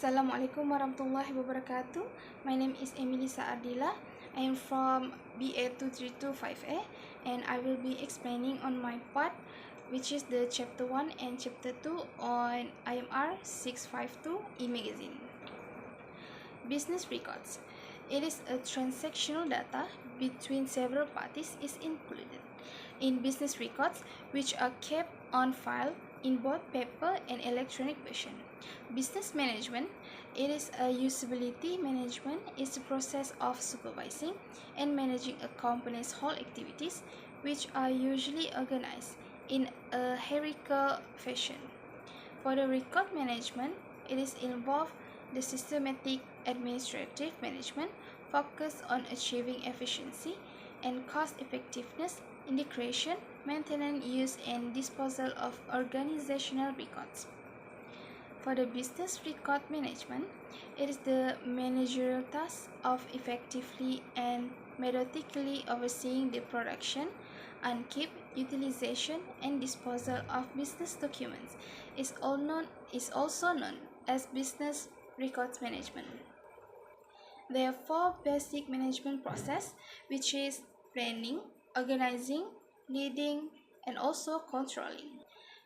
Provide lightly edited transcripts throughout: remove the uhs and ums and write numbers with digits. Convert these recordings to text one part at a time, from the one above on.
Assalamualaikum warahmatullahi wabarakatuh. My name is Emilisa Ardila. I am from BA2325A and I will be explaining on my part, which is the chapter 1 and chapter 2 on IMR652 e-magazine. Business records. It is a transactional data between several parties is included in business records, which are kept on file in both paper and electronic version. Business management, it is a usability management, is the process of supervising and managing a company's whole activities, which are usually organized in a hierarchical fashion. For the record management, it is involved the systematic administrative management focused on achieving efficiency and cost effectiveness in the creation, maintenance, use, and disposal of organizational records. For the business record management, it is the managerial task of effectively and methodically overseeing the production, upkeep, utilization, and disposal of business documents. Is also known as business records management. There are 4 basic management processes, which is planning, organizing, leading, and also controlling.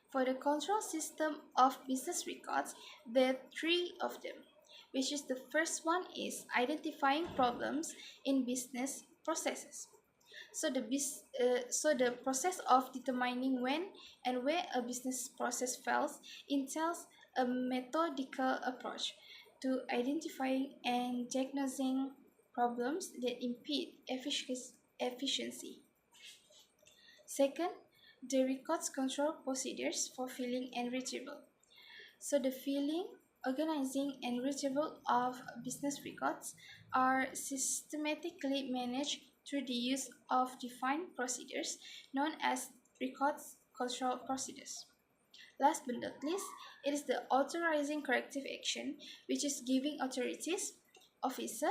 For the control system of business records, there are 3 of them, which is the first one is identifying problems in business processes. So the process of determining when and where a business process fails entails a methodical approach to identifying and diagnosing problems that impede efficiency. Second, the records control procedures for filling and retrieval. So the filling, organizing, and retrieval of business records are systematically managed through the use of defined procedures known as records control procedures. Last but not least, it is the authorizing corrective action, which is giving authorities, officer,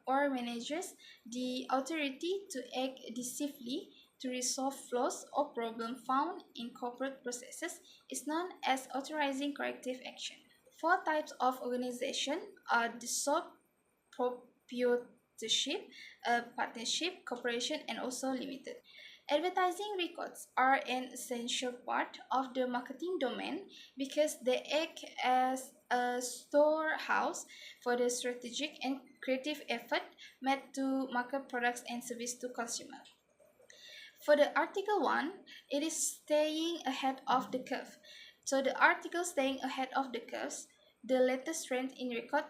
or managers the authority to act decisively to resolve flaws or problems found in corporate processes is known as authorizing corrective action. 4 types of organization are the sole proprietorship, partnership, corporation, and also limited. Advertising records are an essential part of the marketing domain because they act as a storehouse for the strategic and creative effort made to market products and services to consumers. For the article 1, it is staying ahead of the curve. So the article staying ahead of the curves, the latest trend in record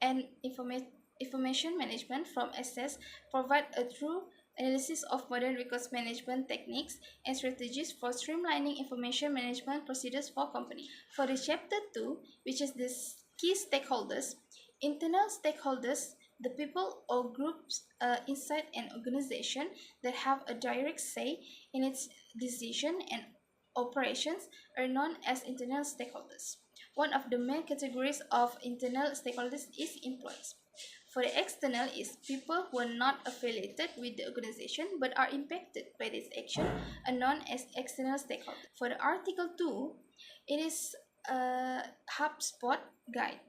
and information management from access provide a true analysis of modern records management techniques and strategies for streamlining information management procedures for companies. For the chapter 2, which is the key stakeholders, internal stakeholders, the people or groups inside an organization that have a direct say in its decision and operations are known as internal stakeholders. One of the main categories of internal stakeholders is employees. For the external is people who are not affiliated with the organization but are impacted by this action are known as external stakeholders. For the article 2, it is a HubSpot guide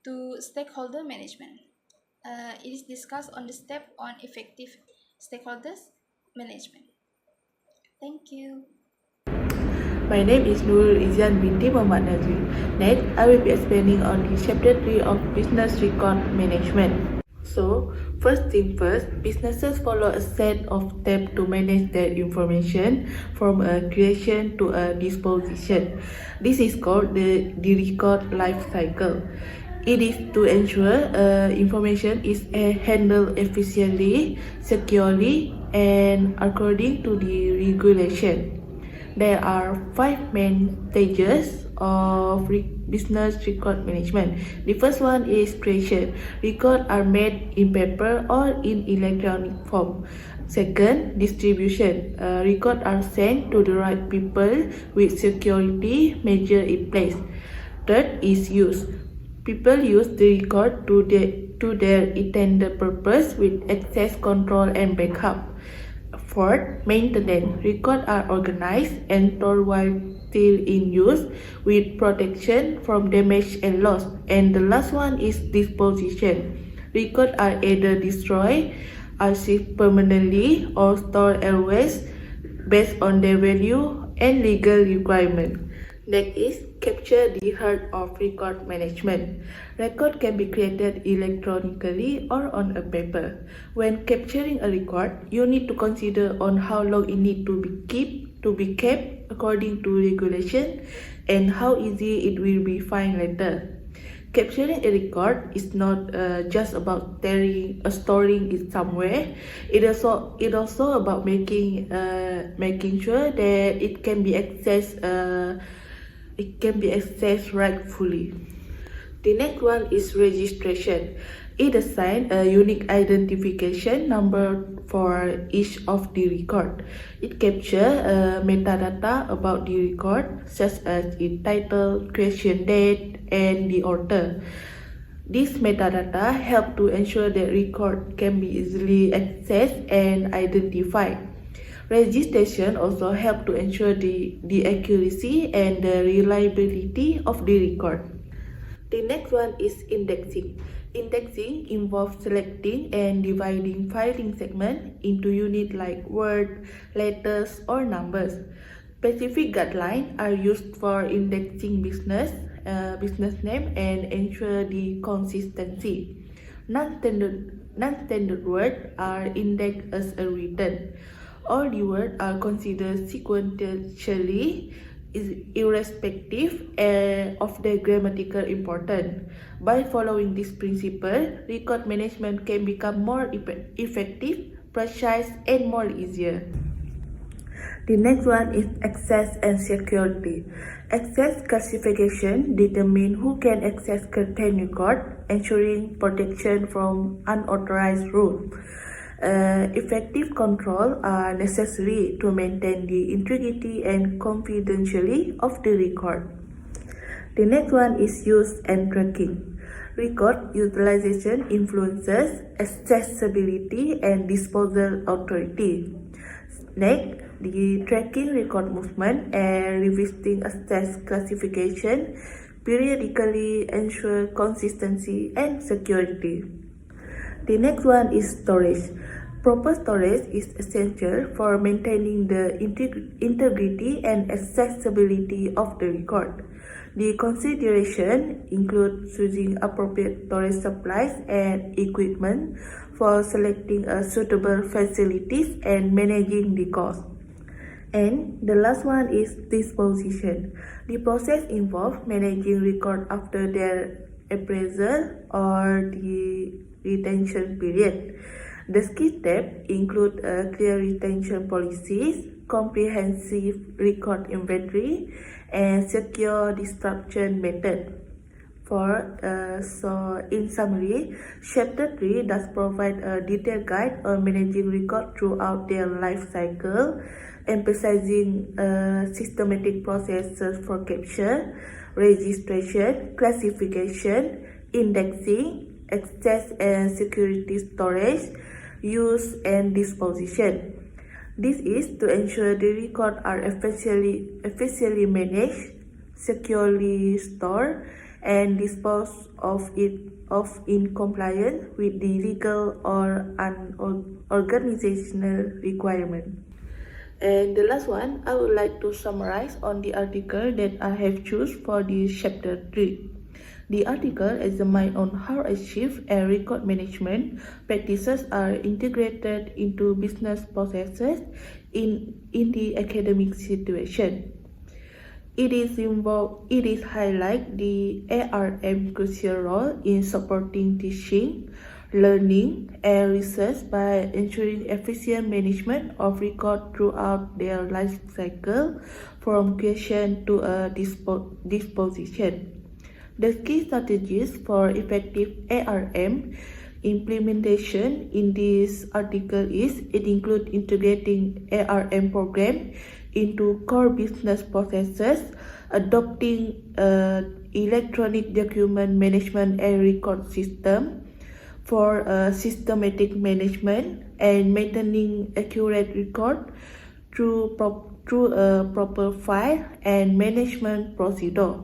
to stakeholder management. It is discussed on the step on effective stakeholders management. Thank you. My name is Nurul Izyan binti Muhammad Nazri. Next, I will be explaining on the chapter 3 of business record management. So, first thing first, businesses follow a set of steps to manage their information from a creation to a disposition. This is called the record life cycle. It is to ensure information is handled efficiently, securely, and according to the regulation. There are 5 main stages of business record management. The first one is creation. Records are made in paper or in electronic form. Second, distribution. Records are sent to the right people with security measures in place. Third is use. People use the record to their intended purpose with access control and backup. Fourth, maintenance. Records are organized and stored while still in use with protection from damage and loss. And the last one is disposition. Records are either destroyed, archived permanently, or stored always based on their value and legal requirement. Next is capture the heart of record management. Record can be created electronically or on a paper. When capturing a record, you need to consider on how long it needs to be kept according to regulation and how easy it will be found later. Capturing a record is not just about storing it somewhere. It also about making sure that it can be accessed rightfully. The next one is registration. It assigns a unique identification number for each of the record. It captures metadata about the record, such as its title, creation date, and the author. This metadata help to ensure that record can be easily accessed and identified. Registration also help to ensure the accuracy and the reliability of the record. The next one is indexing. Indexing involves selecting and dividing filing segments into units like word, letters, or numbers. Specific guidelines are used for indexing business name and ensure the consistency. Non-standard words are indexed as a written. All the words are considered sequentially irrespective of their grammatical importance. By following this principle, record management can become more effective, precise, and more easier. The next one is access and security. Access classification determines who can access certain record, ensuring protection from unauthorized routes. Effective control are necessary to maintain the integrity and confidentiality of the record. The next one is use and tracking. Record utilization influences accessibility and disposal authority. Next, the tracking record movement and revisiting access classification periodically ensure consistency and security. The next one is storage. Proper storage is essential for maintaining the integrity and accessibility of the record. The consideration include choosing appropriate storage supplies and equipment for selecting suitable facilities and managing the cost. And the last one is disposition. The process involves managing record after their appraisal or the retention period. The key steps include clear retention policies, comprehensive record inventory, and secure destruction method. So in summary, Chapter 3 does provide a detailed guide on managing records throughout their life cycle, emphasizing systematic processes for capture, registration, classification, indexing, access and security storage, use and disposition. This is to ensure the records are efficiently managed, securely stored, and disposed of in compliance with the legal or organizational requirement. And the last one, I would like to summarize on the article that I have chosen for this chapter 3. The article examines on how archive and record management practices are integrated into business processes in the academic situation. It highlight the ARM crucial role in supporting teaching, learning, and research by ensuring efficient management of record throughout their life cycle, from creation to disposition. The key strategies for effective ARM implementation in this article it includes integrating ARM program into core business processes, adopting electronic document management and record system, for systematic management and maintaining accurate record through a proper file and management procedure.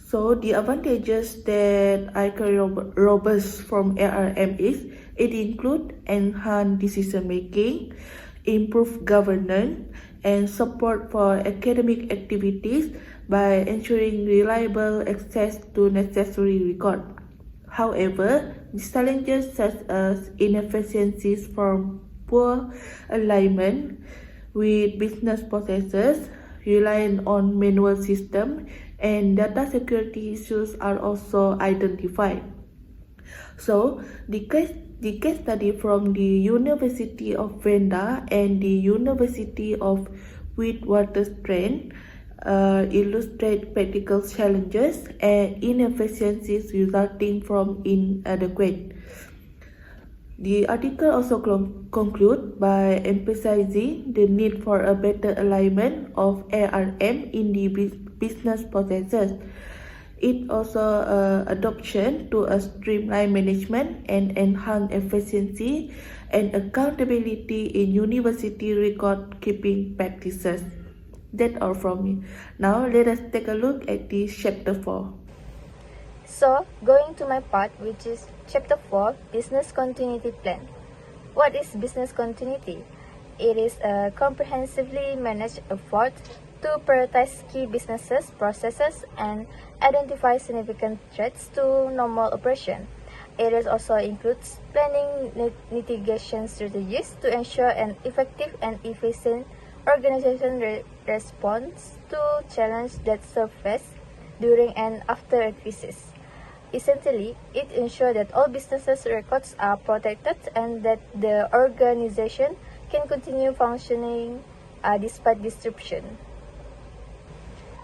So the advantages that I carry robust from ARM is it includes enhanced decision making, improved governance, and support for academic activities by ensuring reliable access to necessary record. However, these challenges such as inefficiencies from poor alignment with business processes, relying on manual systems, and data security issues are also identified. So, the case study from the University of Venda and the University of Witwatersrand illustrate practical challenges and inefficiencies resulting from inadequate. The article also concludes by emphasizing the need for a better alignment of ARM in the business processes. It also adoption to a streamlined management and enhance efficiency and accountability in university record keeping practices. That's all from me. Now let us take a look at the chapter 4. So, going to my part, which is Chapter 4, Business Continuity Plan. What is business continuity? It is a comprehensively managed effort to prioritize key businesses, processes, and identify significant threats to normal operation. It also includes planning mitigation strategies to ensure an effective and efficient organization response to challenges that surface during and after a crisis. Essentially, it ensures that all businesses' records are protected and that the organization can continue functioning despite disruption.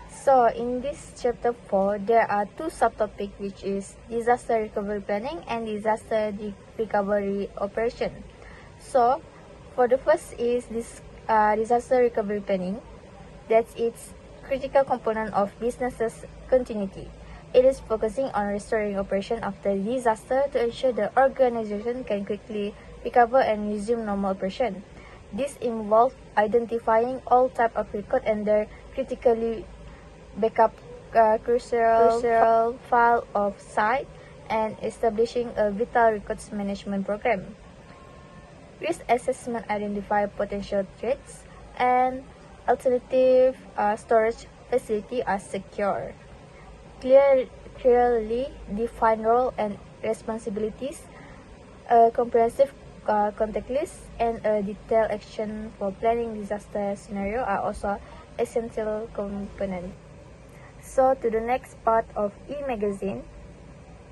So, in this chapter 4, there are two subtopics, which is disaster recovery planning and disaster recovery operation. So, for the first is this disaster recovery planning. That's its critical component of business's continuity. It is focusing on restoring operation after disaster to ensure the organization can quickly recover and resume normal operation. This involves identifying all types of record and their critically backup crucial file of site and establishing a vital records management program. Risk assessment identify potential threats and alternative storage facility are secure. Clearly define role and responsibilities, a comprehensive contact list, and a detailed action for planning disaster scenario are also essential components. So to the next part of e-magazine,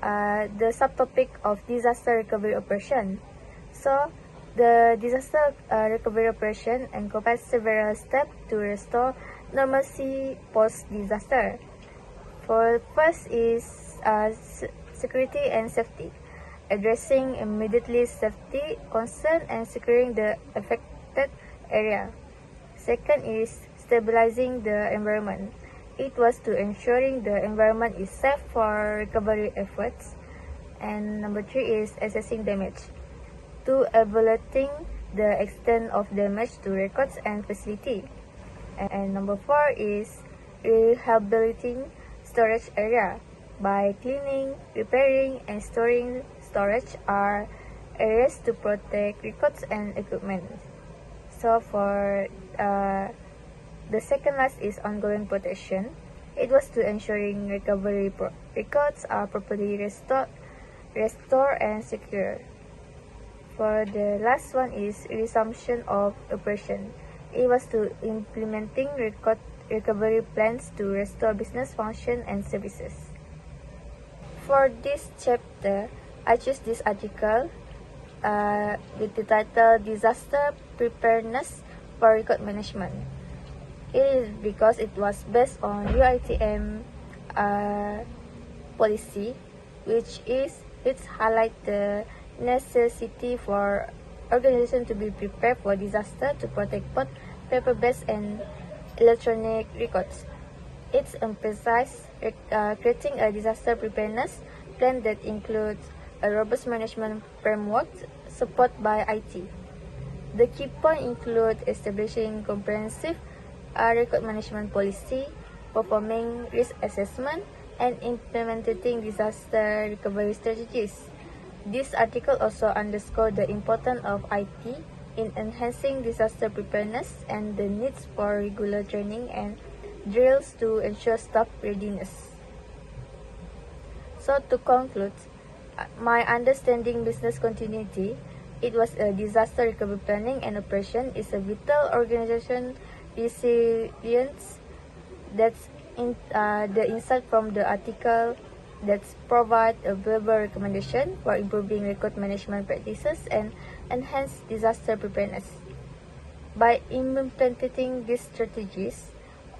the subtopic of disaster recovery operation. So the disaster recovery operation encompasses several steps to restore normalcy post-disaster. For first is security and safety, addressing immediately safety concern and securing the affected area. Second is stabilizing the environment. It was to ensuring the environment is safe for recovery efforts. And number 3 is assessing damage, to evaluating the extent of damage to records and facility. And number 4 is rehabilitating storage area by cleaning, repairing, and storing storage are areas to protect records and equipment. So for the second last is ongoing protection. It was to ensuring recovery records are properly restored and secure. For the last one is resumption of operation. It was to implementing recovery plans to restore business function and services. For this chapter, I choose this article with the title Disaster Preparedness for Record Management. It is because it was based on UITM policy, which highlight the necessity for organization to be prepared for disaster to protect both paper-based and electronic records. It emphasizes creating a disaster preparedness plan that includes a robust management framework supported by IT. The key points include establishing comprehensive record management policy, performing risk assessment, and implementing disaster recovery strategies. This article also underscores the importance of IT in enhancing disaster preparedness and the needs for regular training and drills to ensure staff readiness. So to conclude, my understanding business continuity, it was a disaster recovery planning and operation is a vital organization resilience. That's the insight from the article that provide a valuable recommendation for improving record management practices and enhance disaster preparedness. By implementing these strategies,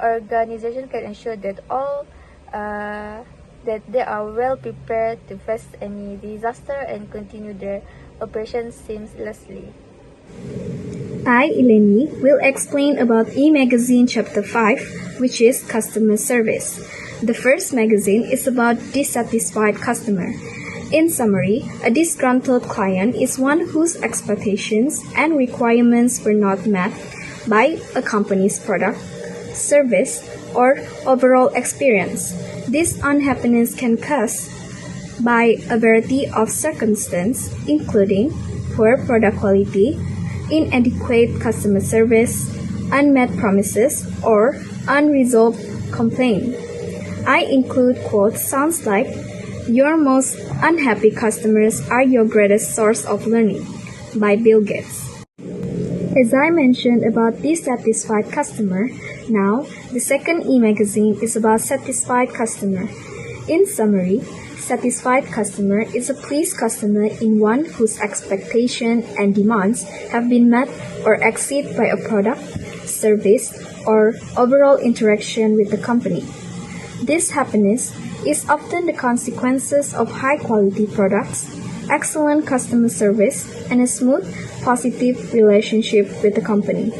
organizations can ensure that that they are well prepared to face any disaster and continue their operations seamlessly. I, Elanie, will explain about e-magazine chapter 5, which is customer service. The first magazine is about dissatisfied customer. In summary, a disgruntled client is one whose expectations and requirements were not met by a company's product, service, or overall experience. This unhappiness can cause by a variety of circumstances, including poor product quality, inadequate customer service, unmet promises, or unresolved complaint. I include quotes sounds like, "Your most unhappy customers are your greatest source of learning," by Bill Gates. As I mentioned about dissatisfied customer, now the second e-magazine is about satisfied customer. In summary, satisfied customer is a pleased customer in one whose expectation and demands have been met or exceeded by a product, service, or overall interaction with the company. This happiness is often the consequences of high-quality products, excellent customer service, and a smooth, positive relationship with the company.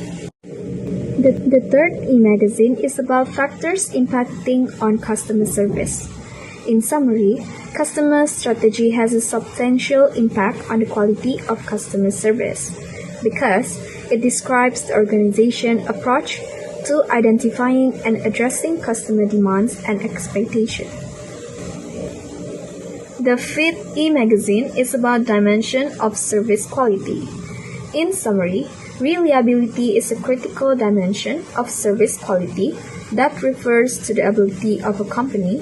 The third e-magazine is about factors impacting on customer service. In summary, customer strategy has a substantial impact on the quality of customer service because it describes the organization approach to identifying and addressing customer demands and expectations. The fifth e-magazine is about dimension of service quality. In summary, reliability is a critical dimension of service quality that refers to the ability of a company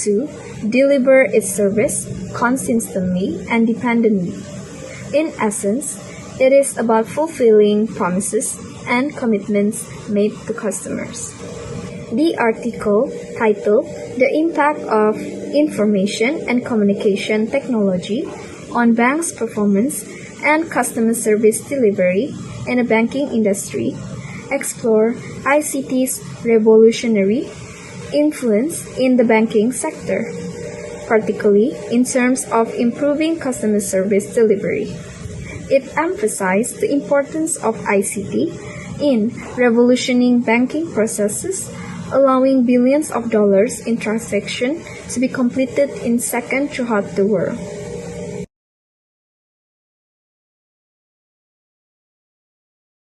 to deliver its service consistently and dependably. In essence, it is about fulfilling promises and commitments made to customers. The article titled "The Impact of Information and Communication Technology on Banks' Performance and Customer Service Delivery in the Banking Industry" explore ICT's revolutionary influence in the banking sector, particularly in terms of improving customer service delivery. It emphasized the importance of ICT in revolutioning banking processes, allowing billions of dollars in transactions to be completed in seconds throughout the world.